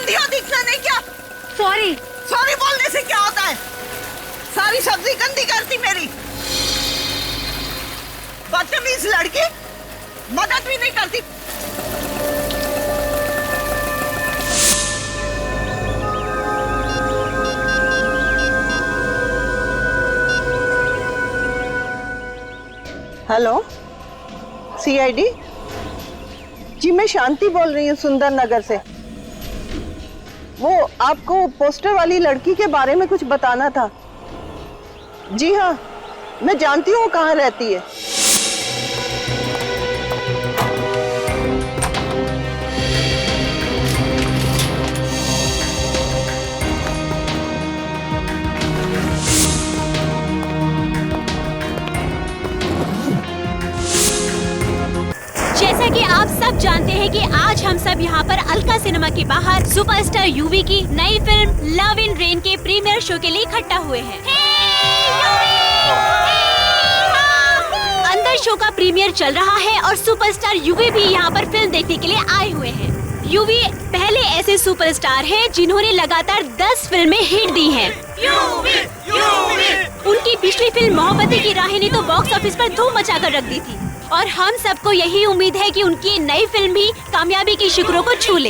अंधी हो दिखना नहीं क्या? सॉरी। सॉरी बोलने से क्या होता है? सारी सब्जी गंदी करती मेरी। बदतमीज लड़की, मदद भी नहीं करती। हेलो, सीआईडी जी, मैं शांति बोल रही हूँ सुंदर नगर से। वो आपको पोस्टर वाली लड़की के बारे में कुछ बताना था। जी हाँ, मैं जानती हूँ कहाँ रहती है। जैसा कि आप सब जानते हैं कि आज हम सब यहाँ पर अलका सिनेमा के बाहर सुपरस्टार यूवी की नई फिल्म लव इन रेन के प्रीमियर शो के लिए इकट्ठा हुए हैं। अंदर शो का प्रीमियर चल रहा है और सुपरस्टार यूवी भी यहाँ पर फिल्म देखने के लिए आए हुए हैं। यूवी पहले ऐसे सुपरस्टार हैं जिन्होंने लगातार 10 फिल्में हिट दी हैं। उनकी पिछली फिल्म मोहब्बतें की राहें ने तो बॉक्स ऑफिस पर धूम मचा कर रख दी थी और हम सबको यही उम्मीद है कि उनकी नई फिल्म भी कामयाबी की शिखरों को छू ले।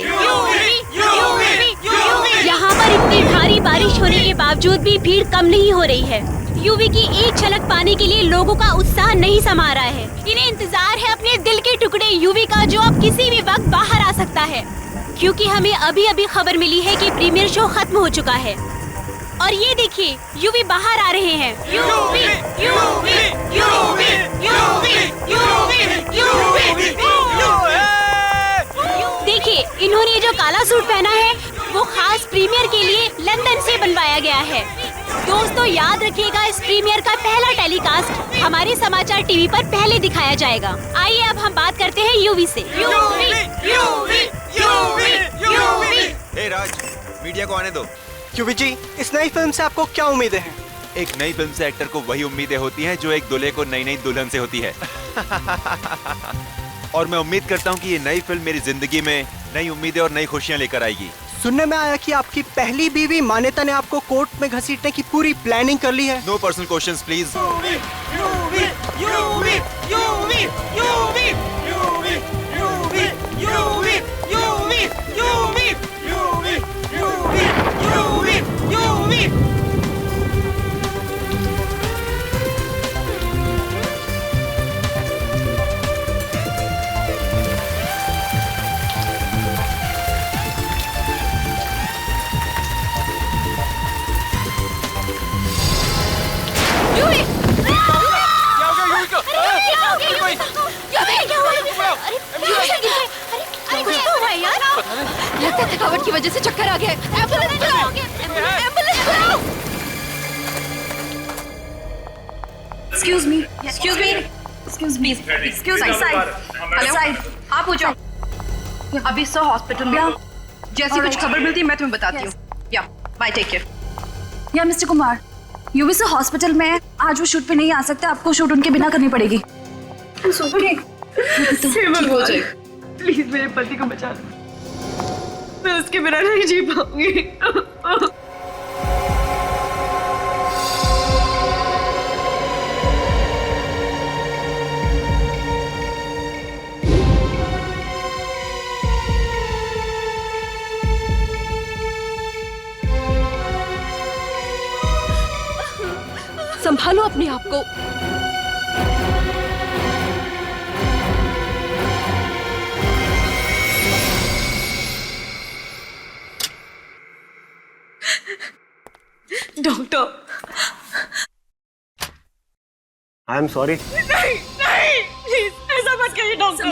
यहाँ पर इतनी भारी बारिश होने के बावजूद भी भीड़ कम नहीं हो रही है। यूवी की एक झलक पाने के लिए लोगों का उत्साह नहीं समा रहा है। इन्हें इंतजार है अपने दिल के टुकड़े यूवी का, जो अब किसी भी वक्त बाहर आ सकता है, क्योंकि हमें अभी अभी खबर मिली है कि प्रीमियर शो खत्म हो चुका है। और ये देखिए, यूवी बाहर आ रहे हैं। UV, UV, UV, UV, UV, UV, देखिए, इन्होंने जो काला सूट पहना है वो खास प्रीमियर के लिए लंदन से बनवाया गया है। दोस्तों, याद रखिएगा, इस प्रीमियर का पहला टेलीकास्ट हमारे समाचार टीवी पर पहले दिखाया जाएगा। आइए अब हम बात करते हैं यूवी से। UV, UV, UV, UV. Hey Raj, media को आने दो। यूवी जी, इस नई फिल्म से आपको क्या उम्मीदें हैं? एक नई फिल्म से एक्टर को वही उम्मीदें होती हैं जो एक दूल्हे को नई नई दुल्हन से होती है। और मैं उम्मीद करता हूँ कि ये नई फिल्म मेरी जिंदगी में नई उम्मीदें और नई खुशियाँ लेकर आएगी। सुनने में आया कि आपकी पहली बीवी मान्यता ने आपको कोर्ट में घसीटने की पूरी प्लानिंग कर ली है। No personal questions please. लगता है थकावट की वजह से चक्कर आ गया। एम्बुलेंस बुलाओ, एम्बुलेंस बुलाओ। Excuse me, excuse me, excuse me, excuse me, side, hello side, आप पूछो। अभी सर हॉस्पिटल में, जैसी कुछ खबर मिलती है मैं तुम्हें बताती हूँ। या, बाय, टेक केयर। या मिस्टर कुमार, यूवी से हॉस्पिटल में आज वो शूट पे नहीं आ सकते, आपको शूट उनके बिना करनी पड़ेगी। प्लीज मेरे पति को बचा दो, मैं उसके बिना नहीं जी पाऊंगी। संभालो अपने आप को। Doctor, I am sorry. नहीं नहीं, प्लीज ऐसा मत कहिए डॉक्टर।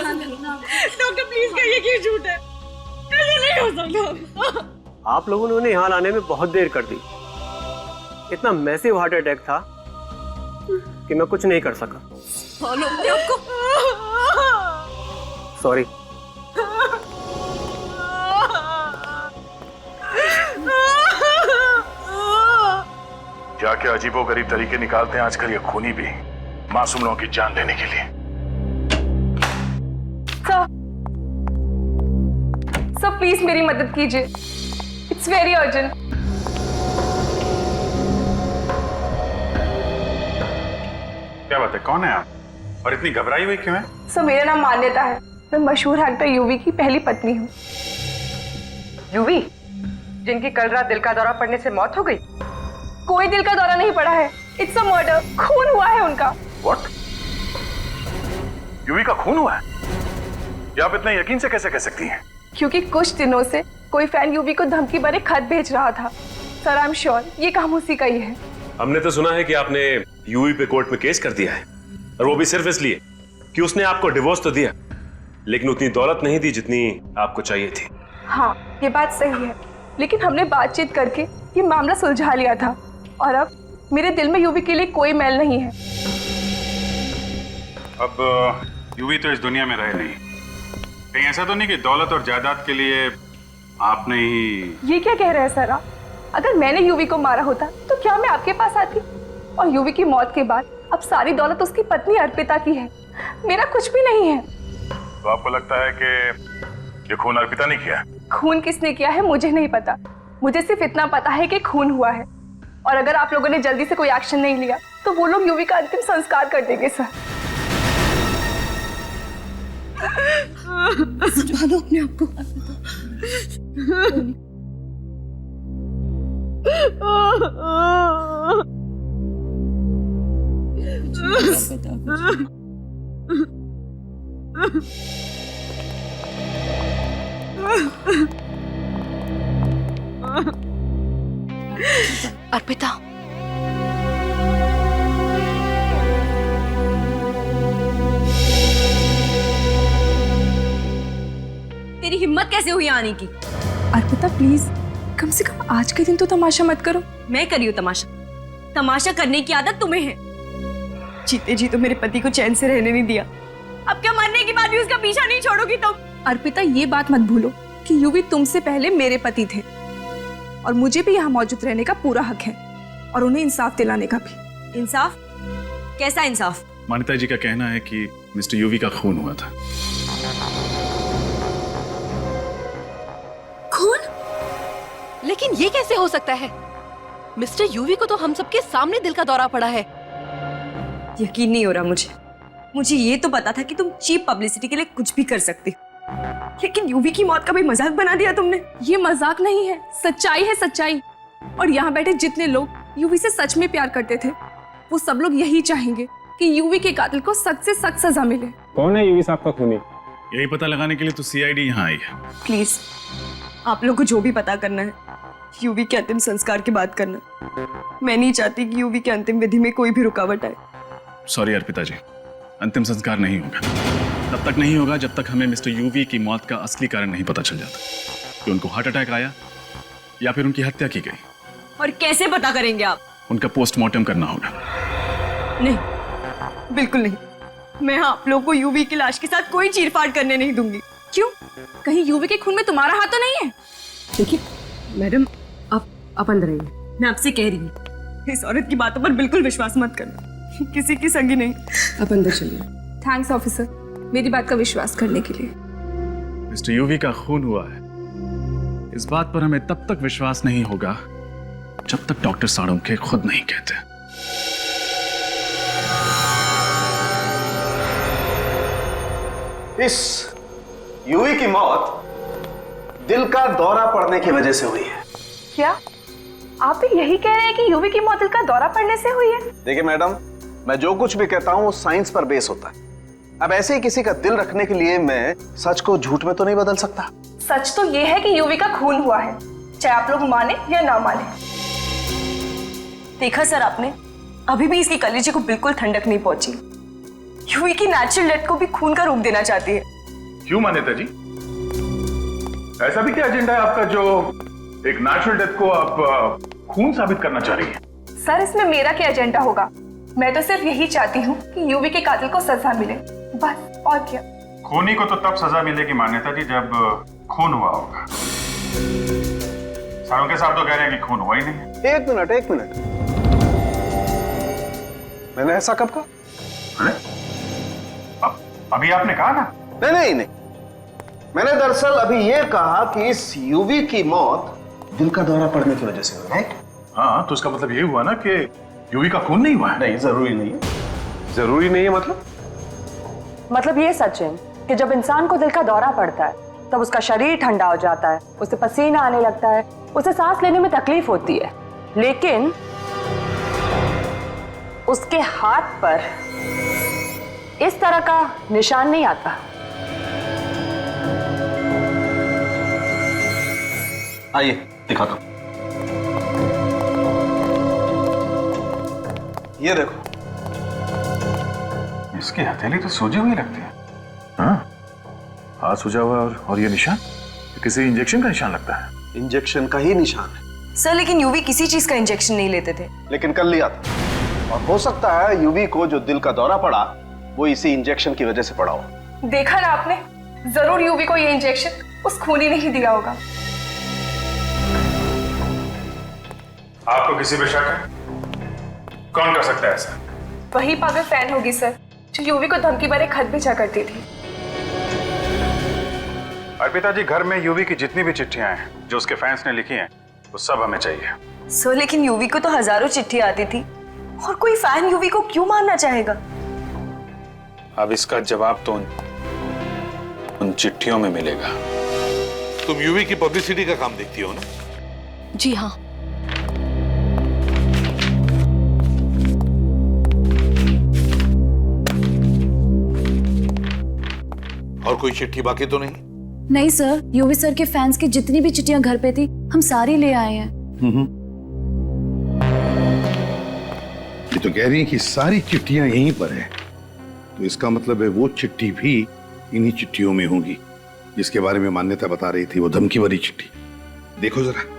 डॉक्टर प्लीज कहिए कि झूठ है, ऐसा नहीं हो सकता। आप लोगों ने उन्हें यहाँ लाने में बहुत देर कर दी। इतना मैसिव हार्ट अटैक था कि मैं कुछ नहीं कर सका। फॉलो अपने आप को। सॉरी। जाके अजीबोगरीब तरीके निकालते हैं आजकल ये खूनी भी, मासूम लोगों की जान लेने के लिए। सर प्लीज मेरी मदद कीजिए। It's very urgent. क्या बात है, कौन है आप और इतनी घबराई हुई क्यों है? सर मेरा नाम मान्यता है, मैं मशहूर एक्टर यूवी की पहली पत्नी हूँ। यूवी, जिनकी कल रात दिल का दौरा पड़ने से मौत हो गई? कोई दिल का दौरा नहीं पड़ा है, इट्स अ मर्डर, खून हुआ है उनका। What? यूवी का खून हुआ है? ये आप इतना यकीन से कैसे कह सकती हैं? क्योंकि कुछ दिनों से कोई फैन यूवी को धमकी भरे खत भेज रहा था। सर आई एम श्योर ये काम उसी का ही है। हमने तो सुना है कि आपने यूवी पे कोर्ट में केस कर दिया है, और वो भी सिर्फ इसलिए कि उसने आपको डिवोर्स तो दिया, लेकिन उतनी दौलत नहीं दी जितनी आपको चाहिए थी। हाँ ये बात सही है, लेकिन हमने बातचीत करके ये मामला सुलझा लिया था, और अब मेरे दिल में यूवी के लिए कोई मैल नहीं है। अब यूवी तो इस दुनिया में रहे नहीं, कहीं ऐसा तो नहीं कि दौलत और जायदाद के लिए आपने ही... ये क्या कह रहे हैं सर आप? अगर मैंने यूवी को मारा होता तो क्या मैं आपके पास आती? और यूवी की मौत के बाद अब सारी दौलत उसकी पत्नी अर्पिता की है, मेरा कुछ भी नहीं है। तो आपको लगता है कि ये खून अर्पिता ने किया? खून किसने किया है मुझे नहीं पता, मुझे सिर्फ इतना पता है कि खून हुआ है, और अगर आप लोगों ने जल्दी से कोई एक्शन नहीं लिया तो वो लोग यूवी का अंतिम संस्कार कर देंगे सर। संभालो अपने आप को। अर्पिता, तेरी हिम्मत कैसे हुई आने की? अर्पिता प्लीज कम से कम आज के दिन तो तमाशा मत करो। मैं करी हूँ तमाशा? तमाशा करने की आदत तुम्हें है। जीते जी तो मेरे पति को चैन से रहने नहीं दिया, अब क्या मरने के बाद भी उसका पीछा नहीं छोड़ोगी तुम? अर्पिता ये बात मत भूलो कि यूवी तुमसे पहले मेरे पति थे, और मुझे भी यहाँ मौजूद रहने का पूरा हक है, और उन्हें इंसाफ दिलाने का भी। इंसाफ? कैसा इंसाफ? मान्यता जी का कहना है कि मिस्टर यूवी का खून हुआ था। खून? लेकिन ये कैसे हो सकता है? मिस्टर यूवी को तो हम सबके सामने दिल का दौरा पड़ा है। यकीन नहीं हो रहा मुझे ये तो पता था कि तुम चीप पब्लिसिटी के लिए कुछ भी कर सकती हो, लेकिन यूवी की मौत का भी मजाक बना दिया तुमने। ये मजाक नहीं है, सच्चाई है सच्चाई। और यहाँ बैठे जितने लोग यूवी से सच में प्यार करते थे, वो सब लोग यही चाहेंगे कि यूवी के कातिल को सख्त से सख्त सजा मिले। कौन है यूवी साहब का खूनी? यही पता लगाने के लिए तो सीआईडी यहाँ आई है। प्लीज आप लोग को जो भी पता करना है यूवी के अंतिम संस्कार की बात करना। मैं नहीं चाहती कि यूवी के अंतिम विधि में कोई भी रुकावट आए। सॉरी अर्पिता जी, अंतिम संस्कार नहीं होगा। तब तक नहीं होगा जब तक हमें मिस्टर यूवी की मौत का असली कारण नहीं पता चल जाता कि उनको हार्ट अटैक आया या फिर उनकी हत्या की गई। और कैसे पता करेंगे आप? उनका पोस्टमार्टम करना होगा। नहीं, बिल्कुल नहीं। मैं आप लोगों को यूवी की लाश के साथ कोई चीरफाड़ करने नहीं दूंगी। क्यों? कहीं यूवी के खून में तुम्हारा हाथ तो नहीं है? देखिए मैडम, आप अंदर आइए। मैं आपसे कह रही हूँ, इस औरत की बातों पर बिल्कुल विश्वास मत करना, किसी की संगी नहीं। आप अंदर चलिए। थैंक्स ऑफिसर, मेरी बात का विश्वास करने के लिए। मिस्टर यूवी का खून हुआ है, इस बात पर हमें तब तक विश्वास नहीं होगा जब तक डॉक्टर साळुंखे खुद नहीं कहते। इस यूवी की मौत दिल का दौरा पड़ने की वजह से हुई है। क्या आप भी यही कह रहे हैं कि यूवी की मौत दिल का दौरा पड़ने से हुई है? देखिए मैडम, मैं जो कुछ भी कहता हूं वो साइंस पर बेस होता है। अब ऐसे ही किसी का दिल रखने के लिए मैं सच को झूठ में तो नहीं बदल सकता। सच तो ये है कि यूवी का खून हुआ है, चाहे आप लोग माने या ना माने। देखा सर आपने, अभी भी इसकी कलेजे को बिल्कुल ठंडक नहीं पहुंची। यूवी की नेचुरल डेथ को भी खून का रूप देना चाहती है। क्यों मान्यता जी, ऐसा भी क्या एजेंडा है आपका जो एक नेचुरल डेथ को आप खून साबित करना चाह रही है? सर इसमें मेरा क्या एजेंडा होगा? मैं तो सिर्फ यही चाहती हूँ कि यूवी के कातिल को सजा मिले, बस। और क्या? खूनी को तो तब सजा मिलेगी मान्यता जी जब खून हुआ होगा। साळुंखे साहब तो कह रहे हैं कि खून हुआ ही नहीं है। एक मिनट, मैंने ऐसा कब कहा? अभी आपने कहा ना? नहीं, मैंने दरअसल अभी ये कहा कि इस यूवी की मौत दिल का दौरा पड़ने की वजह से हुई, राइट? हाँ, तो इसका मतलब ये हुआ ना कि यूवी का खून नहीं हुआ है। नहीं, जरूरी नहीं है। जरूरी नहीं है मतलब ये सचिन कि जब इंसान को दिल का दौरा पड़ता है तब उसका शरीर ठंडा हो जाता है, उसे पसीना आने लगता है, उसे सांस लेने में तकलीफ होती है, लेकिन उसके हाथ पर इस तरह का निशान नहीं आता। आइए दिखाता हूं। ये देखो, इसकी हथेली तो सूजी हुई लगती है। हाँ, हाथ सूजा हुआ और ये निशान किसी इंजेक्शन का निशान लगता है। इंजेक्शन का ही निशान है सर, लेकिन यूवी किसी चीज का इंजेक्शन नहीं लेते थे। लेकिन कर लिया था, और हो सकता है यूवी को जो दिल का दौरा पड़ा वो इसी इंजेक्शन की वजह से पड़ा हो। देखा ना आपने, जरूर यूवी को ये इंजेक्शन उस खूनी ने ही दिया होगा। आपको किसी पे शक है? कौन कर सकता है ऐसा? वही पागल फैन होगी सर, जो यूवी को धमकी भरे खत भेजा करती थी। अर्पिता जी, घर में यूवी की जितनी भी चिट्ठियां हैं जो उसके फैंस ने लिखी हैं, वो सब हमें चाहिए। सर, लेकिन यूवी को तो हजारों चिट्ठी आती थी, और कोई फैन यूवी को क्यों मारना चाहेगा? अब इसका जवाब तो उन चिट्ठियों में मिलेगा। तुम यूवी की पब्लिसिटी का काम देखती हो ना? जी हाँ। और कोई चिट्ठी बाकी तो नहीं? नहीं सर, यूवी सर के फैंस की जितनी भी चिट्ठियां घर पे थी हम सारी ले आए हैं। ये तो कह रही है कि सारी चिट्ठियां यहीं पर है, तो इसका मतलब है वो चिट्ठी भी इन्हीं चिट्ठियों में होगी जिसके बारे में मान्यता बता रही थी, वो धमकी भरी चिट्ठी। देखो जरा।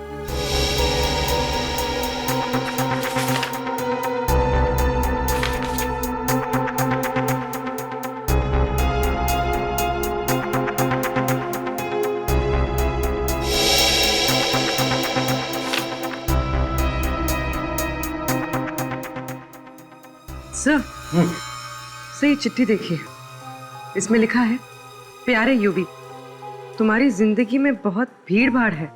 सर, ये चिट्ठी देखिए, इसमें लिखा है, प्यारे यूवी, तुम्हारी जिंदगी में बहुत भीड़ भाड़ है।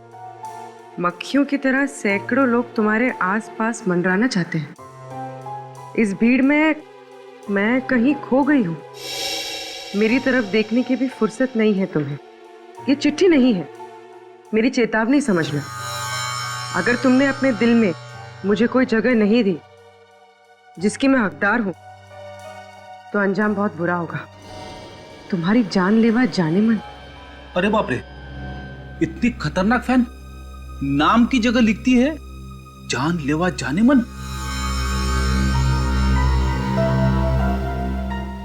मक्खियों की तरह सैकड़ों लोग तुम्हारे आसपास मंडराना चाहते हैं। इस भीड़ में मैं कहीं खो गई हूँ। मेरी तरफ देखने की भी फुर्सत नहीं है तुम्हें। ये चिट्ठी नहीं है, मेरी चेतावनी समझना। अगर तुमने अपने दिल में मुझे कोई जगह नहीं दी जिसकी मैं हकदार हूं, तो अंजाम बहुत बुरा होगा। तुम्हारी जानलेवा जाने मन। अरे बाप रे, इतनी खतरनाक फैन नाम की जगह लिखती है जानलेवा जाने मन।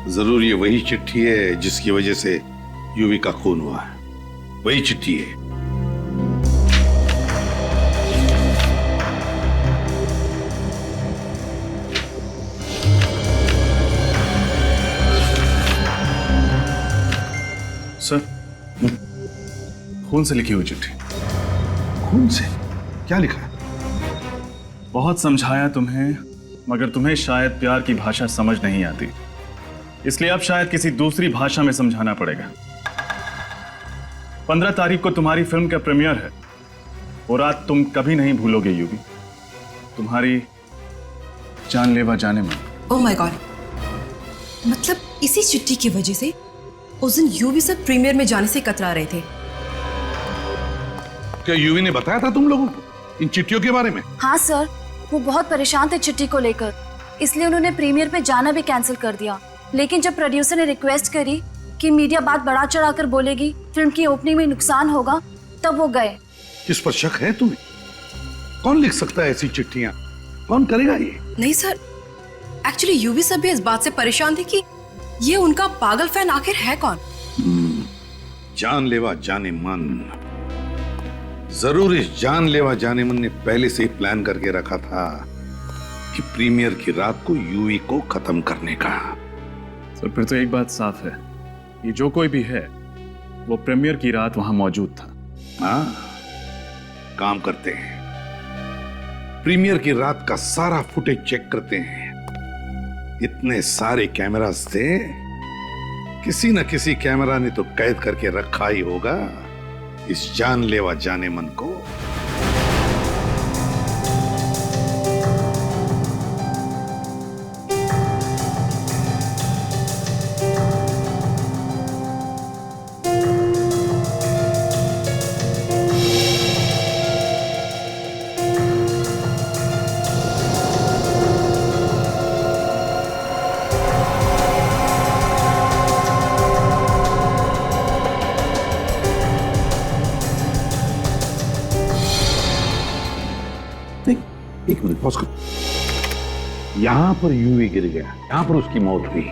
जरूर ये वही चिट्ठी है जिसकी वजह से यूवी का खून हुआ है। वही चिट्ठी है। सर, खून से लिखी हुई चिट्ठी। खून से? क्या लिखा है? बहुत समझाया तुम्हें, मगर तुम्हें शायद प्यार की भाषा समझ नहीं आती, इसलिए अब शायद किसी दूसरी भाषा में समझाना पड़ेगा। 15 तारीख को तुम्हारी फिल्म का प्रीमियर है। वो रात तुम कभी नहीं भूलोगे यूवी, तुम्हारी जानलेवा जाने मन। ओह माय गॉड, मतलब इसी चिट्ठी की वजह से उस दिन यूवी सब प्रीमियर में जाने से कतरा रहे थे। क्या यूवी ने बताया था तुम लोगों को इन चिट्ठियों के बारे में? हाँ सर, वो बहुत परेशान थे चिट्ठी को लेकर, इसलिए उन्होंने प्रीमियर पे जाना भी कैंसिल कर दिया। लेकिन जब प्रोड्यूसर ने रिक्वेस्ट करी कि मीडिया बात बढ़ा चढ़ाकर बोलेगी, फिल्म की ओपनिंग में नुकसान होगा, तब वो गए। किस पर शक है तुम्हें? कौन लिख सकता है ऐसी चिट्ठियां? कौन करेगा ये? नहीं सर, एक्चुअली यूवी सब भी इस बात से परेशान थे कि ये उनका पागल फैन आखिर है कौन। जानलेवा जाने मन। जरूर इस जानलेवा जाने मन ने पहले से ही प्लान करके रखा था कि प्रीमियर की रात को यूवी को खत्म करने का। सर, फिर तो एक बात साफ है, ये जो कोई भी है वो प्रीमियर की रात वहां मौजूद था। हाँ, काम करते हैं, प्रीमियर की रात का सारा फुटेज चेक करते हैं। इतने सारे कैमरास थे, किसी न किसी कैमरा ने तो कैद करके रखा ही होगा इस जानलेवा जाने मन को। एक मिनट पॉज करो। यहां पर यूवी गिर गया, यहां पर उसकी मौत हुई।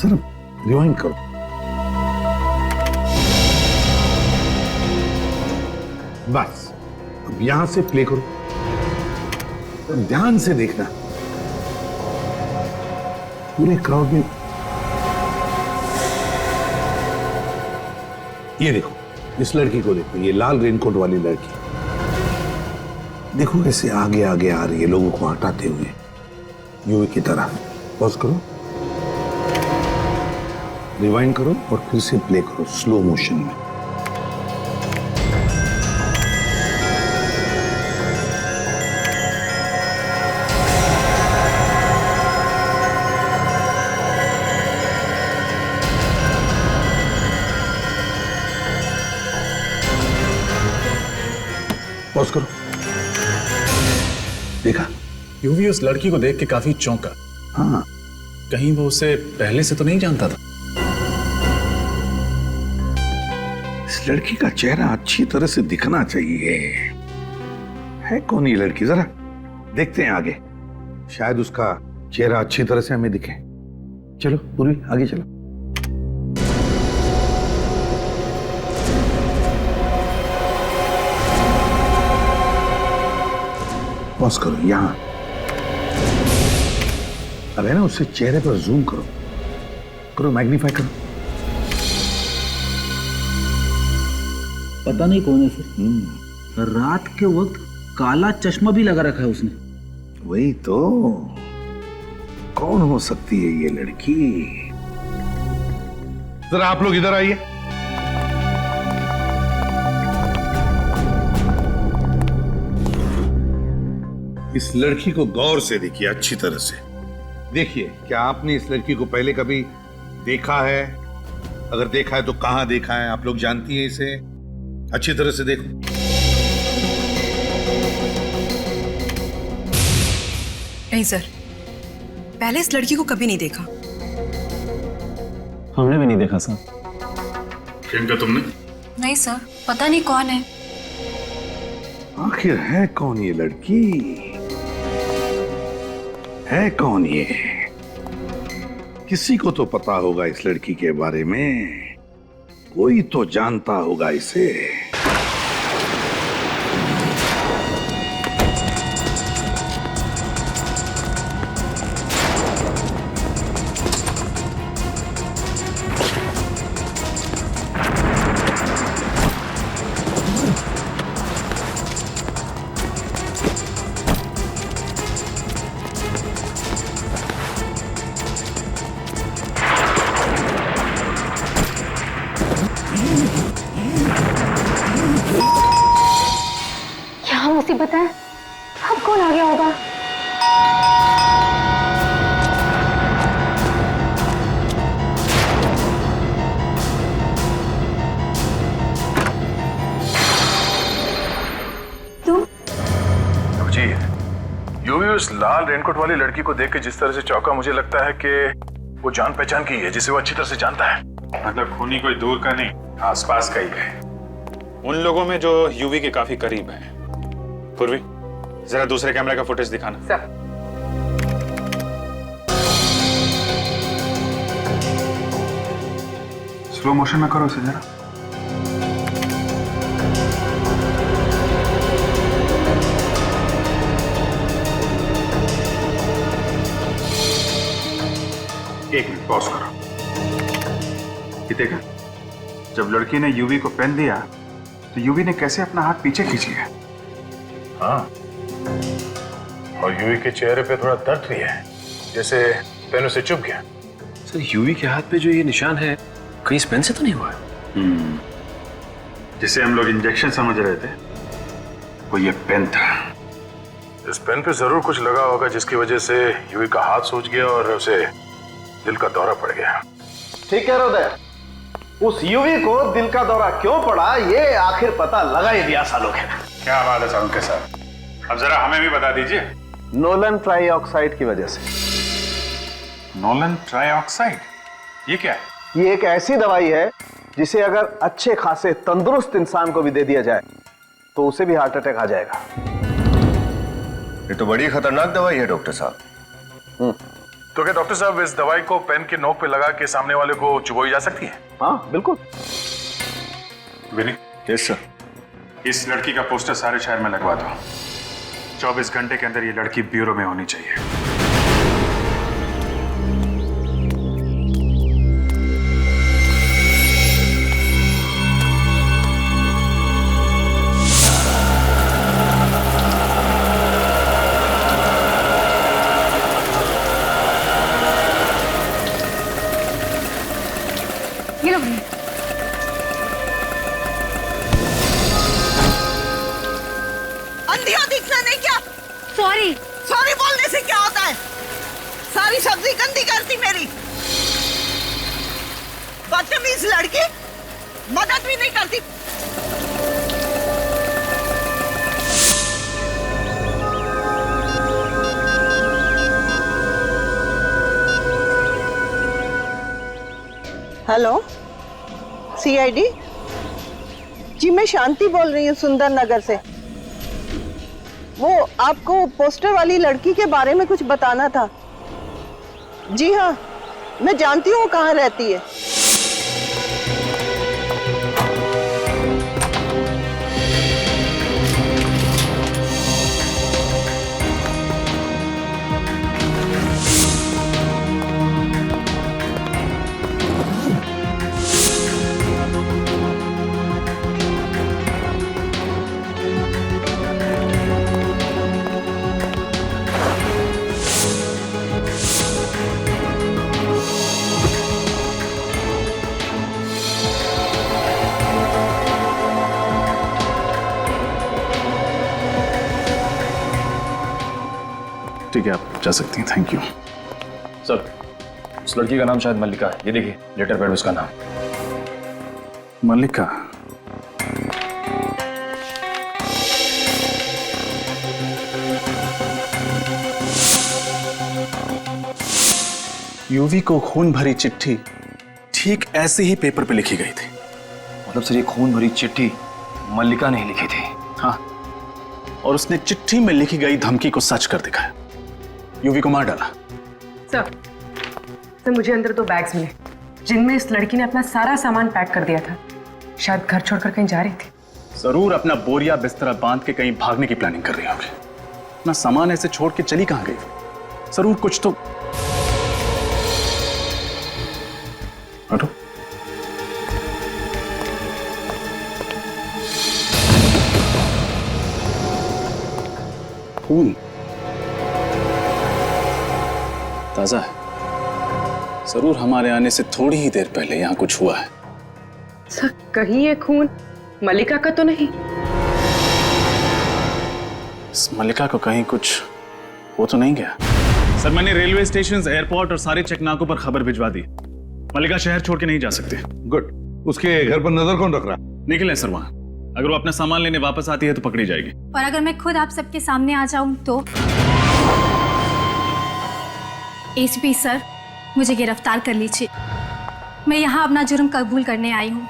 सर रिवाइंड करो। बस अब यहां से प्ले करो, तो ध्यान से देखना। पूरे क्राउड में ये देखो, इस लड़की को देखो, ये लाल रेनकोट वाली लड़की देखो कैसे आगे आगे आ रही है लोगों को हटाते हुए यूवी की तरह। पॉज करो, रिवाइंड करो और फिर से प्ले करो स्लो मोशन में। पॉज करो, देखा? यूवी उस लड़की को देख के काफी चौंका। हाँ, कहीं वो उसे पहले से तो नहीं जानता था। इस लड़की का चेहरा अच्छी तरह से दिखना चाहिए। है कौन ये लड़की, जरा देखते हैं आगे, शायद उसका चेहरा अच्छी तरह से हमें दिखे। चलो पूर्वी आगे चलो। पॉज करो, यहां अब है ना, उससे चेहरे पर जूम करो, करो मैग्नीफाई करो। पता नहीं कौन है सर। रात के वक्त काला चश्मा भी लगा रखा है उसने। वही तो, कौन हो सकती है ये लड़की? जरा आप लोग इधर आइए। इस लड़की को गौर से देखिए, अच्छी तरह से देखिए। क्या आपने इस लड़की को पहले कभी देखा है? अगर देखा है तो कहां देखा है? आप लोग जानती है इसे? अच्छी तरह से देखो। नहीं सर, पहले इस लड़की को कभी नहीं देखा। हमने भी नहीं देखा सर। प्रियंका तुमने? नहीं सर, पता नहीं कौन है। आखिर है कौन ये लड़की? है कौन ये? किसी को तो पता होगा इस लड़की के बारे में, कोई तो जानता होगा इसे। मुसीबत है, अब कौन आ गया होगा? तुम? जी, यूवी उस लाल रेनकोट वाली लड़की को देख के जिस तरह से चौंका, मुझे लगता है कि वो जान पहचान की है, जिसे वो अच्छी तरह से जानता है। मतलब खूनी कोई दूर का नहीं, आसपास का ही है। उन लोगों में जो यूवी के काफी करीब है। पूर्वी, जरा दूसरे कैमरे का फुटेज दिखाना। सर। स्लो मोशन में करो इसे जरा। एक मिनट पॉज करो। ये देखा, जब लड़की ने यूवी को पेन दिया तो यूवी ने कैसे अपना हाथ पीछे खींच लिया। हाँ, और यूवी के चेहरे पे थोड़ा दर्द भी है, जैसे पेन उसे चुभ गया। सर, यूवी के हाथ पे जो ये निशान है, कहीं इस पेन से तो नहीं हुआ है? जिसे हम लोग इंजेक्शन समझ रहे थे, वो ये पेन था। इस पेन पे जरूर कुछ लगा होगा, जिसकी वजह से यूवी का हाथ सूज गया और उसे दिल का दौरा पड़ गया। ठीक है उदय, उस यूवी को दिल का दौरा क्यों पड़ा, ये आखिर पता लगा ही दिया सालों के। क्या बात है सालों के साथ, अब जरा हमें भी बता दीजिए। नोलन ट्राइऑक्साइड की वजह से। नोलन ट्राइऑक्साइड, ये क्या है? ये एक ऐसी दवाई है जिसे अगर अच्छे खासे तंदुरुस्त इंसान को भी दे दिया जाए तो उसे भी हार्ट अटैक आ जाएगा। ये तो बड़ी खतरनाक दवाई है डॉक्टर साहब। तो क्या डॉक्टर साहब इस दवाई को पेन के नोक पे लगा के सामने वाले को चुबोई जा सकती है? हाँ बिल्कुल। विनी, यस सर। इस लड़की का पोस्टर सारे शहर में लगवा दो। 24 घंटे के अंदर ये लड़की ब्यूरो में होनी चाहिए। अंधिया दिखना नहीं क्या? सॉरी। सॉरी बोलने से क्या होता है? सारी सब्जी गंदी करती मेरी। बदतमीज लड़की, मदद भी नहीं करती। हेलो, सीआईडी जी, मैं शांति बोल रही हूँ सुंदर नगर से। वो आपको पोस्टर वाली लड़की के बारे में कुछ बताना था। जी हाँ, मैं जानती हूँ वो कहाँ रहती है। ठीक है, आप जा सकती हैं। Thank you sir. उस लड़की का नाम शायद मल्लिका है। ये देखिए लेटर पैड उसका नाम। मल्लिका? यूवी को खून भरी चिट्ठी ठीक ऐसे ही पेपर पे लिखी गई थी। मतलब सर ये खून भरी चिट्ठी मल्लिका ने ही लिखी थी? हाँ, और उसने चिट्ठी में लिखी गई धमकी को सच कर दिखाया। यूवी को मार डाला। सर मुझे अंदर 2 बैग्स मिले जिनमें इस लड़की ने अपना सारा सामान पैक कर दिया था। शायद घर छोड़कर कहीं जा रही थी। जरूर अपना बोरिया बिस्तरा बांध के कहीं भागने की प्लानिंग कर रही होगी। अपना सामान ऐसे छोड़ के चली कहां गई? जरूर कुछ तो। हटो। खून ताजा है। जरूर हमारे आने से थोड़ी ही देर पहले यहां कुछ हुआ है। सर कहीं ये खून मल्लिका का तो नहीं? इस मल्लिका को कहीं कुछ हो तो नहीं गया? सर मैंने रेलवे स्टेशन, एयरपोर्ट और सारे चेकनाकों पर खबर भिजवा दी। मल्लिका शहर छोड़ के नहीं जा सकते। गुड। उसके घर पर नजर कौन रख रहा? निखिल है सर वहां। अगर वो अपना सामान लेने वापस आती है तो पकड़ी जाएगी। और अगर मैं खुद आप सबके सामने आ जाऊं तो? एसपी सर, मुझे गिरफ्तार कर लीजिए। मैं यहाँ अपना जुर्म कबूल करने आई हूँ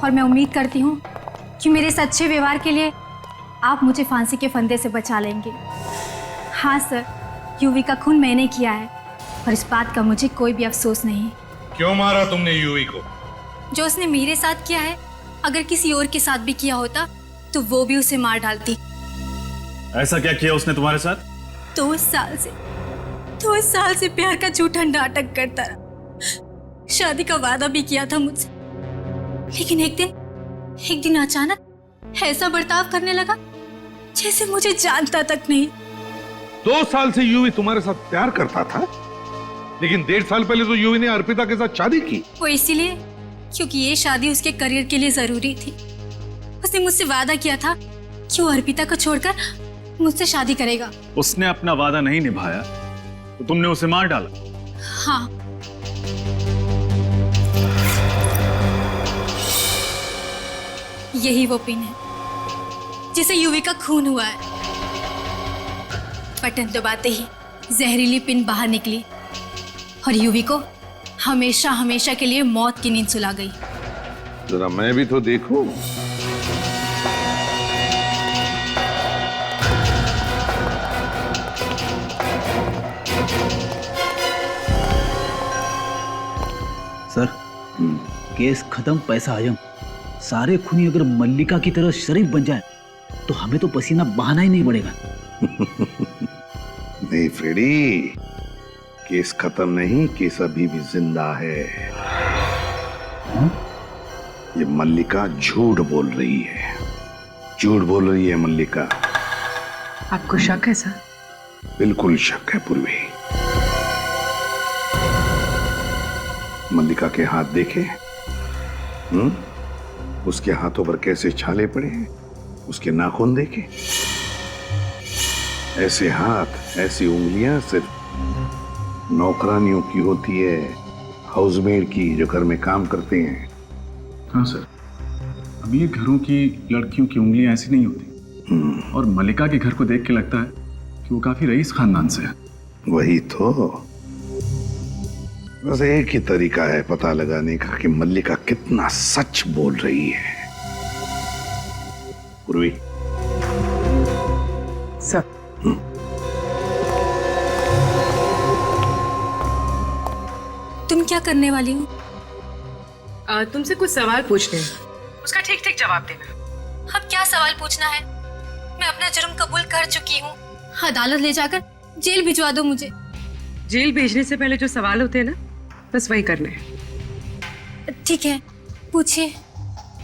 और मैं उम्मीद करती हूँ कि मेरे इस अच्छे व्यवहार के लिए आप मुझे फांसी के फंदे से बचा लेंगे। हाँ सर, यूवी का खून मैंने किया है और इस बात का मुझे कोई भी अफसोस नहीं। क्यों मारा तुमने यूवी को? जो उसने मेरे साथ किया है, अगर किसी और के साथ भी किया होता तो वो भी उसे मार डालती। ऐसा क्या किया उसने तुम्हारे साथ? 2 साल से प्यार का झूठा नाटक करता रहा। शादी का वादा भी किया था मुझसे, लेकिन एक दिन अचानक ऐसा बर्ताव करने लगा जैसे मुझे जानता तक नहीं। 2 साल से यूवी तुम्हारे साथ प्यार करता था, लेकिन 1.5 साल पहले तो यूवी ने अर्पिता के साथ शादी की। वो इसीलिए क्योंकि ये शादी उसके करियर के लिए जरूरी थी। उसने मुझसे वादा किया था कि वो अर्पिता को छोड़कर मुझसे शादी करेगा। उसने अपना वादा नहीं निभाया तो तुमने उसे मार डाला? हाँ। यही वो पिन है जिसे यूवी का खून हुआ है। बटन दबाते ही जहरीली पिन बाहर निकली और यूवी को हमेशा हमेशा के लिए मौत की नींद सुला गई। जरा मैं भी तो देखूं। केस खत्म, पैसा हजम। सारे खूनी अगर मल्लिका की तरह शरीफ बन जाए तो हमें तो पसीना बहाना ही नहीं पड़ेगा। नहीं फ्रेडी, केस खत्म नहीं, केस अभी भी जिंदा है। ये मल्लिका झूठ बोल रही है, झूठ बोल रही है मल्लिका। आपको शक है सर? बिल्कुल शक है पूर्वी। मल्लिका के हाथ देखे? उसके हाथों पर कैसे छाले पड़े हैं, उसके नाखून देखे? ऐसे हाथ, ऐसी उंगलियां सिर्फ नौकरानियों की होती है, हाउसमेड की, जो घर में काम करते हैं। हाँ सर, अमीर घरों की लड़कियों की उंगलियां ऐसी नहीं होती। और मल्लिका के घर को देख के लगता है कि वो काफी रईस खानदान से है। वही तो, बस एक ही तरीका है पता लगाने का कि मल्लिका कितना सच बोल रही है। पूर्वी सर, तुम क्या करने वाली हो? तुमसे कुछ सवाल पूछने हैं, उसका ठीक ठीक जवाब देना। अब क्या सवाल पूछना है? मैं अपना जुर्म कबूल कर चुकी हूँ। अदालत ले जाकर जेल भिजवा दो मुझे। जेल भेजने से पहले जो सवाल होते हैं ना, बस वही करने हैं। ठीक है, पूछिए।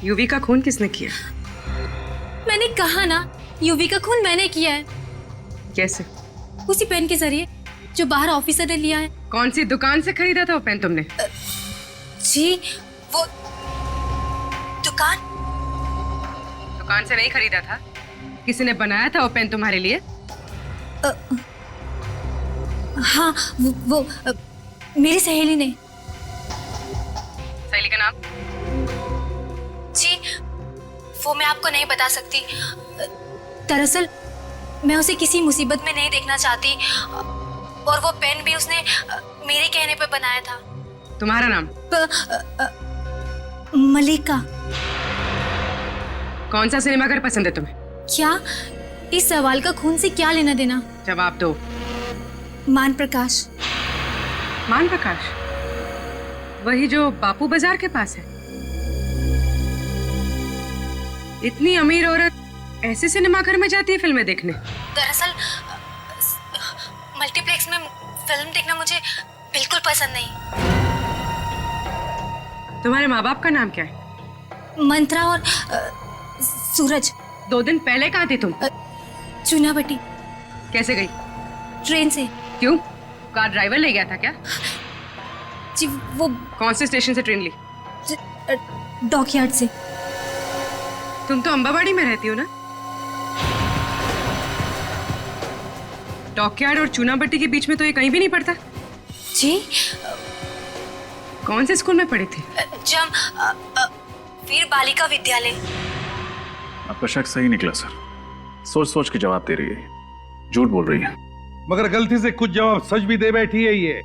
यूवी का खून किसने किया? मैंने कहा ना, यूवी का खून मैंने किया है। कैसे? उसी पेन के जरिए जो बाहर ऑफिसर ने लिया है। कौन सी दुकान से खरीदा था वो पेन तुमने? जी वो दुकान से नहीं खरीदा था, किसी ने बनाया था वो पेन तुम्हारे लिए? हाँ, वो मेरी सहेली ने। सहेली का नाम? जी वो मैं आपको नहीं बता सकती। दरअसल मैं उसे किसी मुसीबत में नहीं देखना चाहती, और वो पेन भी उसने मेरे कहने पे बनाया था। तुम्हारा नाम? मल्लिका। कौन सा सिनेमाघर पसंद है तुम्हें? क्या? इस सवाल का खून से क्या लेना देना? जवाब दो। मान प्रकाश। मान प्रकाश? वही जो बापू बाजार के पास है? इतनी अमीर औरत ऐसे सिनेमाघर में जाती है फिल्में देखने? दरअसल मल्टीप्लेक्स में फिल्म देखना मुझे बिल्कुल पसंद नहीं। तुम्हारे माँ बाप का नाम क्या है? मंत्रा और सूरज। 2 दिन पहले कहाँ थी तुम? चुनाभट्टी। कैसे गई? ट्रेन से। क्यों? कार ड्राइवर ले गया था क्या? जी वो। कौन से स्टेशन से ट्रेन ली? डॉकयार्ड से। तुम तो अंबाबाड़ी में रहती हो ना? डॉकयार्ड और चुनाभट्टी के बीच में तो ये कहीं भी नहीं पड़ता। जी। कौन से स्कूल में पढ़ी थी? वीर बालिका विद्यालय। आपका शक सही निकला सर, सोच सोच के जवाब दे रही है, झूठ बोल रही है। मगर गलती से कुछ जवाब सच भी दे बैठी है। ये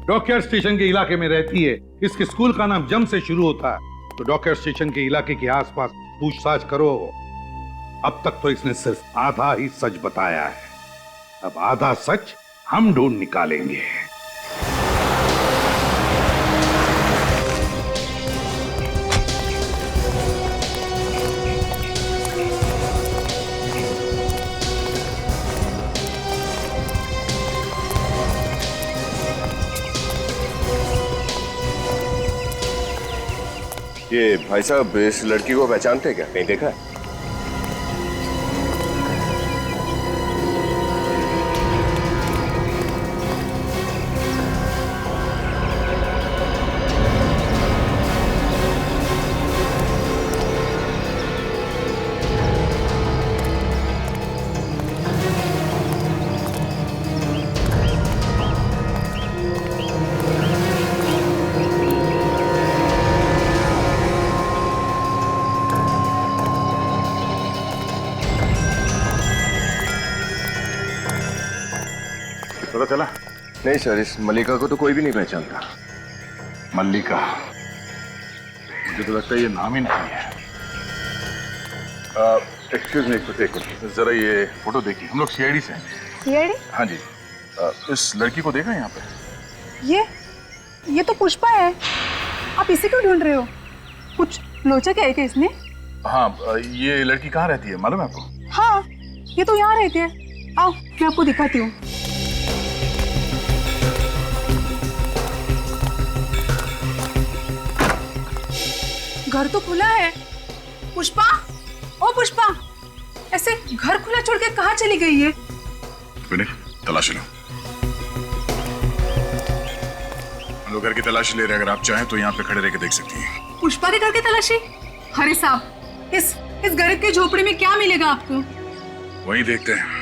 डॉकयार्ड स्टेशन के इलाके में रहती है, इसके स्कूल का नाम जम से शुरू होता है। तो डॉकयार्ड स्टेशन के इलाके के आसपास पूछताछ करो। अब तक तो इसने सिर्फ आधा ही सच बताया है, अब आधा सच हम ढूंढ निकालेंगे। ये भाई साहब इस लड़की को पहचानते हैं क्या? कहीं देखा है? पता चला? नहीं सर, इस मल्लिका को तो कोई भी नहीं पहचानता। मल्लिका? मुझे तो लगता है ये नाम ही नहीं है। एक्सक्यूज मी, एक मिनट जरा ये फोटो देखिए। हम लोग सीआईडी से हैं। सीआईडी? हाँ जी। इस लड़की को देखा यहाँ पे? ये तो पुष्पा है। आप इसे क्यों ढूंढ रहे हो? कुछ लोचा क्या है क्या इसने? हाँ, ये लड़की कहाँ रहती है मालूम है आपको? हाँ, ये तो यहाँ रहती है। आओ मैं आपको दिखाती हूँ। घर तो खुला है। पुष्पा, ओ पुष्पा, ऐसे घर खुला छोड़ के कहाँ चली गई है? तलाशी लो। हम लोग घर की तलाशी ले रहे हैं, अगर आप चाहें तो यहाँ पे खड़े रह के देख सकती हैं। पुष्पा के घर की तलाशी? अरे साहब, इस घर के झोपड़ी में क्या मिलेगा आपको? वही देखते हैं।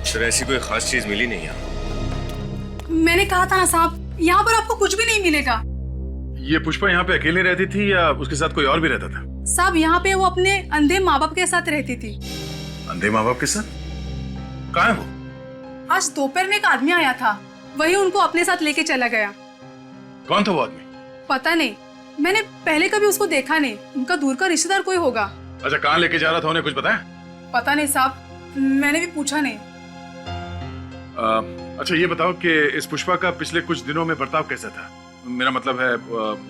सर ऐसी कोई खास चीज मिली नहीं यहाँ। मैंने कहा था ना साहब, यहाँ पर आपको कुछ भी नहीं मिलेगा। ये पुष्पा यहाँ पे अकेले रहती थी या उसके साथ कोई और भी रहता था? साहब यहाँ पे वो अपने अंधे माँ बाप के साथ रहती थी। अंधे माँ बाप के साथ? कहाँ है वो? आज दोपहर में एक आदमी आया था, वही उनको अपने साथ लेके चला गया। कौन था वो आदमी? पता नहीं, मैंने पहले कभी उसको देखा नहीं। उनका दूर का रिश्तेदार कोई होगा। अच्छा, कहाँ लेके जा रहा था उन्हें कुछ बताया? पता नहीं साहब, मैंने भी पूछा नहीं। अच्छा ये बताओ कि इस पुष्पा का पिछले कुछ दिनों में बर्ताव कैसा था? मेरा मतलब है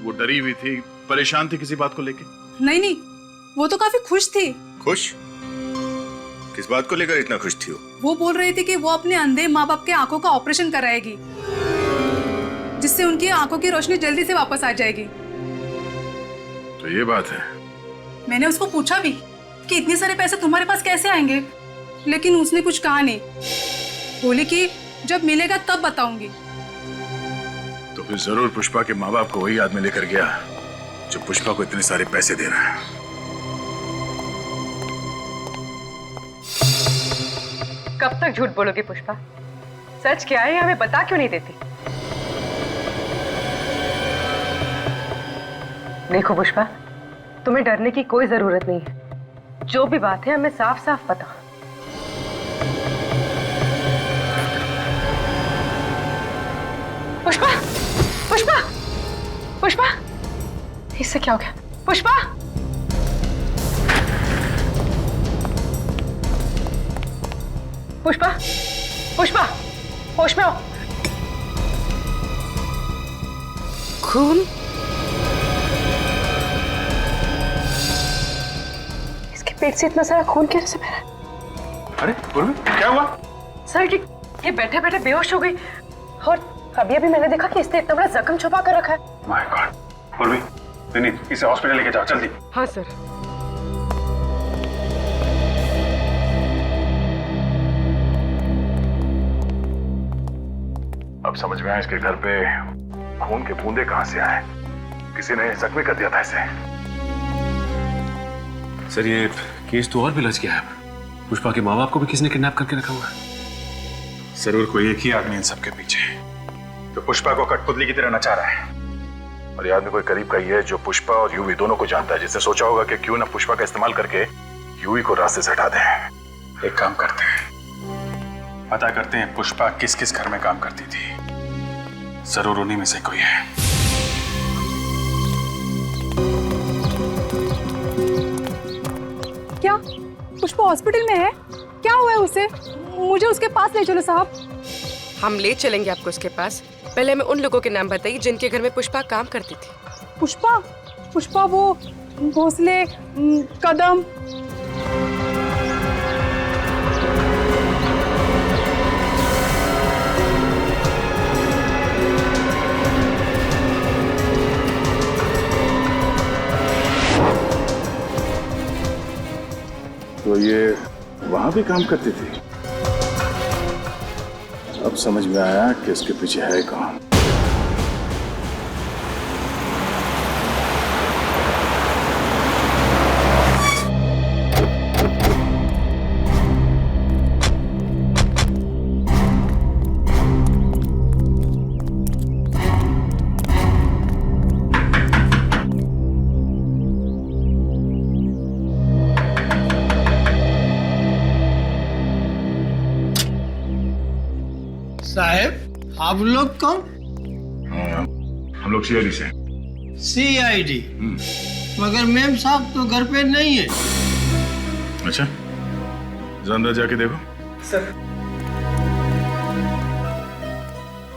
वो डरी हुई थी, परेशान थी किसी बात को लेके? नहीं, वो तो काफी खुश थी। खुश? किस बात को लेकर इतना खुश थी वो बोल रही थी कि वो अपने अंधे माँ बाप के आंखों का ऑपरेशन कराएगी, जिससे उनकी आंखों की रोशनी जल्दी से वापस आ जाएगी। तो ये बात है। मैंने उसको पूछा भी कि इतने सारे पैसे तुम्हारे पास कैसे आएंगे, लेकिन उसने कुछ कहा नहीं। बोली कि जब मिलेगा तब बताऊंगी। तो फिर जरूर पुष्पा के माँ बाप को वही आदमी लेकर गया जो पुष्पा को इतने सारे पैसे दे रहा है। कब तक झूठ बोलोगी पुष्पा? सच क्या है हमें बता क्यों नहीं देती? देखो पुष्पा, तुम्हें डरने की कोई जरूरत नहीं है। जो भी बात है हमें साफ साफ पता। पुष्पा, पुष्पा, पुष्पा, इससे क्या हो गया? पुष्पा, पुष्पा, पुष्पा, होश में आओ। खून? इसके पेट से इतना सारा खून कैसे बह रहा है? अरे पूर्वी, क्या हुआ? सर ये बैठे बैठे बेहोश हो गई और अभी अभी मैंने देखा कि इसने इतना बड़ा जख्म छुपा कर रखा है। My God. पूर्वी, विनीत, इसे हॉस्पिटल लेके जाओ जल्दी। हाँ सर। अब समझ में आया इसके घर पे खून के बूंदे कहां से आए। किसी ने जख्मी कर दिया था इसे। सर ये केस तो और भी लज गया है। पुष्पा के माँ बाप को भी किसी ने किडनैप करके रखा हुआ है। जरूर कोई एक ही आदमी इन सबके पीछे तो पुष्पा को कठपुतली की तरह नचा रहा है। और ये आदमी कोई करीब का ही है जो पुष्पा और यूवी दोनों को जानता है, जिसने सोचा होगा कि क्यों ना पुष्पा का इस्तेमाल करके यूवी को रास्ते से हटा दें। एक काम करते हैं, पता करते हैं पुष्पा किस किस घर में काम करती थी। जरूर उन्हीं में से कोई है। क्या पुष्पा हॉस्पिटल में है? क्या हुआ है उसे? मुझे उसके पास ले चलो साहब। हम ले चलेंगे आपको उसके पास। पहले हमें उन लोगों के नाम बताइए जिनके घर में पुष्पा काम करती थी। पुष्पा? पुष्पा वो भोसले, कदम। तो ये वहां भी काम करती थी। अब समझ में आया कि इसके पीछे है कौन। साहब आप लोग कौन? हम लोग सीआईडी से सीआईडी। मगर मैम साहब तो घर पे नहीं है। अच्छा, जरा अंदर जाके देखो। सर,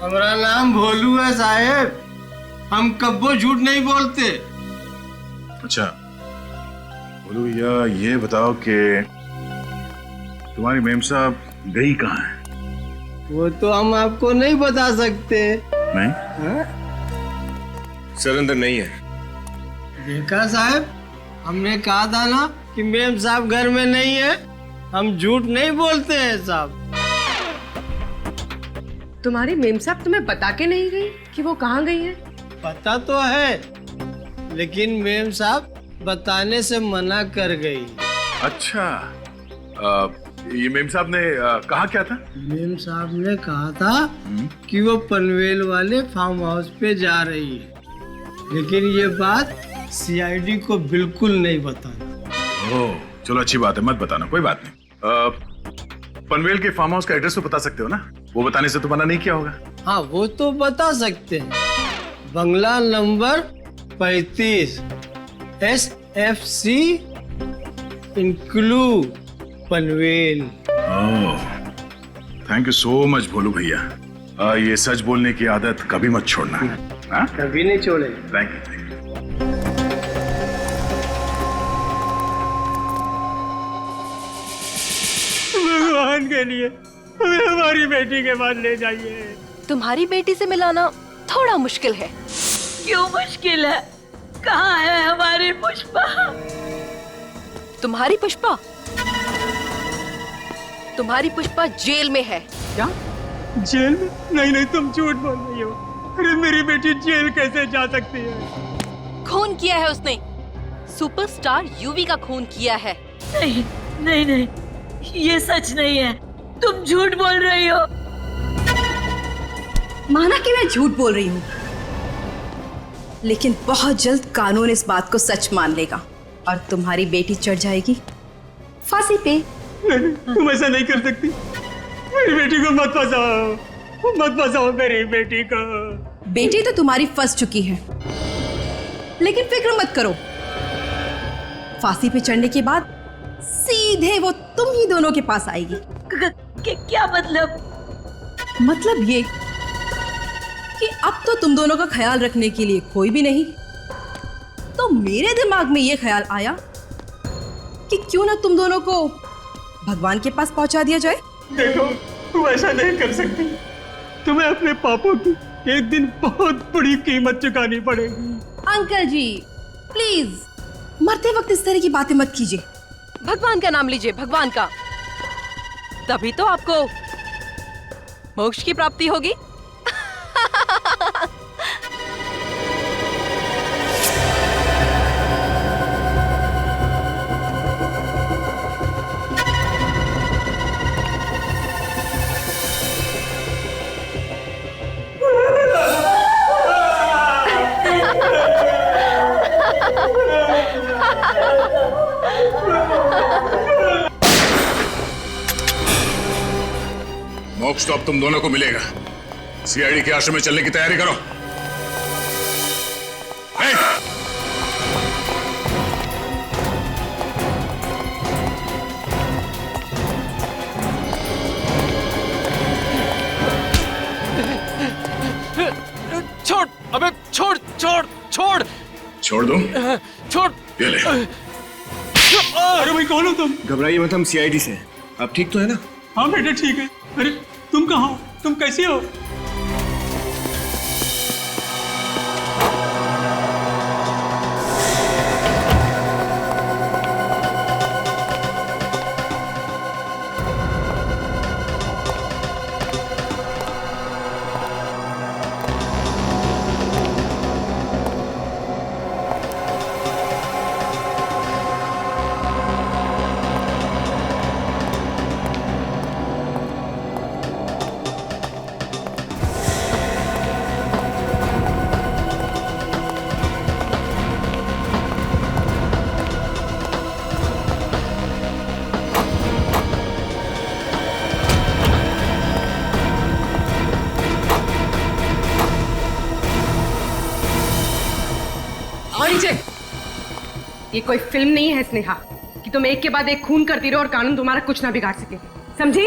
हमारा नाम भोलू है साहब, हम कब्बो झूठ नहीं बोलते। अच्छा बोलो भैया, ये बताओ कि तुम्हारी मेम साहब गई कहाँ है? वो तो हम आपको नहीं बता सकते। नहीं? सर अंदर नहीं है। देखा साहब, हमने कहा था ना कि मेम साहब घर में नहीं है। हम झूठ नहीं बोलते हैं साहब। तुम्हारी मेम साहब तुम्हें बता के नहीं गई कि वो कहाँ गई है? पता तो है, लेकिन मेम साहब बताने से मना कर गई। अच्छा, ये मेम साहब ने कहा क्या था? मेम साहब ने कहा था कि वो पनवेल वाले फार्म हाउस पे जा रही है, लेकिन ये बात सीआईडी को बिल्कुल नहीं बताना। ओह, चलो अच्छी बात है, मत बताना, कोई बात नहीं। पनवेल के फार्म हाउस का एड्रेस तो बता सकते हो ना? वो बताने से तो मना नहीं किया होगा। हाँ, वो तो बता सकते हैं। बंगला नंबर 35 SFC इंक्लू Panvel. Thank you so much Bholu भैया। ये सच बोलने की आदत कभी मत छोड़ना। हाँ? कभी नहीं छोड़े। Thank you. भगवान के लिए हमें हमारी बेटी के पास ले जाइए। तुम्हारी बेटी से मिलाना थोड़ा मुश्किल है। क्यों मुश्किल है? कहाँ है हमारी पुष्पा? तुम्हारी पुष्पा? तुम्हारी पुष्पा जेल में है। क्या? जेल में? नहीं नहीं, तुम झूठ बोल रही हो। अरे मेरी बेटी जेल कैसे जा सकती है? खून किया है उसने। सुपरस्टार यूवी का खून किया है। नहीं नहीं नहीं, ये सच नहीं है। तुम झूठ बोल रही हो। माना कि मैं झूठ बोल रही हूँ, लेकिन बहुत जल्द कानून इस बात को सच मान लेगा और तुम्हारी बेटी चढ़ जाएगी फांसी पे। नहीं, तुम ऐसा नहीं कर सकती। मेरी बेटी को मत फंसाओ, मत फंसाओ मेरी बेटी को। बेटी तो तुम्हारी फंस चुकी है, लेकिन फिक्र मत करो, फांसी पे चढ़ने के बाद सीधे वो तुम ही दोनों के पास आएगी। क्या मतलब? मतलब ये कि अब तो तुम दोनों का ख्याल रखने के लिए कोई भी नहीं। तो मेरे दिमाग में ये ख्याल आया कि क्यों ना तुम दोनों को भगवान के पास पहुंचा दिया जाए। देखो, तुम ऐसा नहीं कर सकती। तुम्हें अपने पापों की एक दिन बहुत बड़ी कीमत चुकानी पड़ेगी। अंकल जी प्लीज, मरते वक्त इस तरह की बातें मत कीजिए। भगवान का नाम लीजिए, भगवान का। तभी तो आपको मोक्ष की प्राप्ति होगी। मोक्ष तो अब तुम दोनों को मिलेगा। सीआईडी के आश्रम में चलने की तैयारी करो। छोड़, अबे छोड़ छोड़ छोड़ छोड़ दूं? छोड़। ये ले। अरे भाई, कौन हो तुम? घबराइए मत, हम सीआईडी से। आप ठीक तो है ना? हाँ बेटे ठीक है। अरे तुम कहाँ हो? तुम कैसी हो? ये कोई फिल्म नहीं है स्नेहा कि तुम एक के बाद एक खून करती रहो और कानून तुम्हारा कुछ ना बिगाड़ सके, समझी?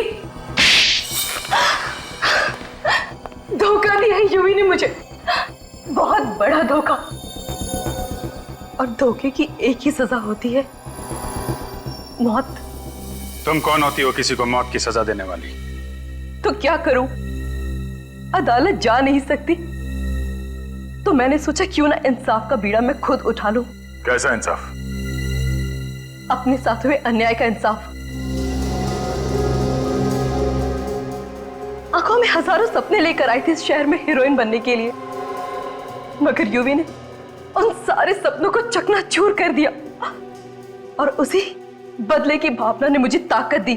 धोखा दिया है यूवी ने मुझे, बहुत बड़ा धोखा। और धोखे की एक ही सजा होती है, मौत। तुम कौन होती हो किसी को मौत की सजा देने वाली? तो क्या करूं, अदालत जा नहीं सकती, तो मैंने सोचा क्यों ना इंसाफ का बीड़ा मैं खुद उठा लूं। कैसा इंसाफ? अपने साथ हुए अन्याय का इंसाफ। आंखों में हजारों सपने लेकर आई थी इस शहर में हीरोइन बनने के लिए, मगर यूवी ने उन सारे सपनों को चकनाचूर कर दिया और उसी बदले की भावना ने मुझे ताकत दी,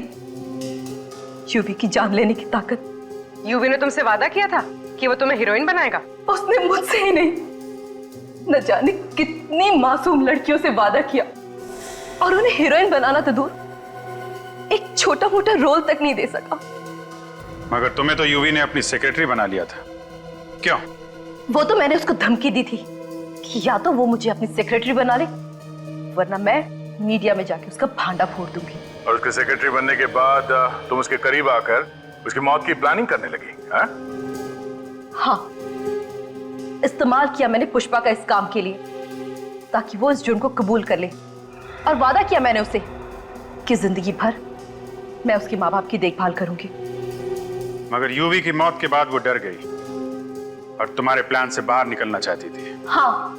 यूवी की जान लेने की ताकत। यूवी ने तुमसे वादा किया था कि वो तुम्हें हीरोइन बनाएगा। उसने मुझसे ही नहीं, न जाने कितनी मासूम लड़कियों से वादा किया और उन्हें हीरोइन बनाना तो दूर, एक छोटा मोटा रोल तक नहीं दे सका। मगर तुम्हें तो यूवी ने अपनी सेक्रेटरी बना लिया था, क्यों? वो तो मैंने उसको धमकी दी थी कि या तो वो मुझे अपनी सेक्रेटरी बना ले, वरना मैं मीडिया में जाके उसका भांडा फोड़ दूंगी। और उसके सेक्रेटरी बनने के बाद तुम उसके करीब आकर उसकी मौत की प्लानिंग करने लगी, हाँ? हाँ, इस्तेमाल किया मैंने पुष्पा का इस काम के लिए ताकि वो इस जुर्म को कबूल कर ले, और वादा किया मैंने उसे कि जिंदगी भर मैं उसके माँ बाप की देखभाल करूंगी। मगर यूवी की मौत के बाद वो डर गई और तुम्हारे प्लान से बाहर निकलना चाहती थी। हाँ,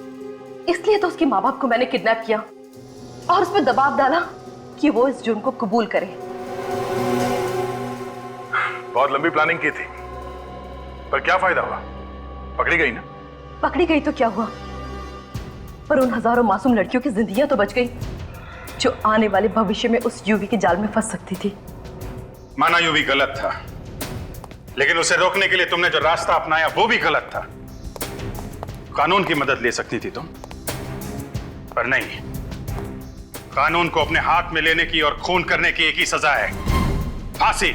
इसलिए तो उसके माँ बाप को मैंने किडनैप किया और उस पर दबाव डाला कि वो इस जुर्म को कबूल करे। बहुत लंबी प्लानिंग की थी, पर क्या फायदा हुआ? पकड़ी गई ना? पकड़ी गई तो क्या हुआ, पर उन हजारों मासूम लड़कियों की जिंदगियां तो बच गई जो आने वाले भविष्य में उस यूवी के जाल में फंस सकती थी। माना यूवी गलत था, लेकिन उसे रोकने के लिए तुमने जो रास्ता अपनाया वो भी गलत था। कानून की मदद ले सकती थी तुम, पर नहीं। कानून को अपने हाथ में लेने की और खून करने की एक ही सजा है, फांसी।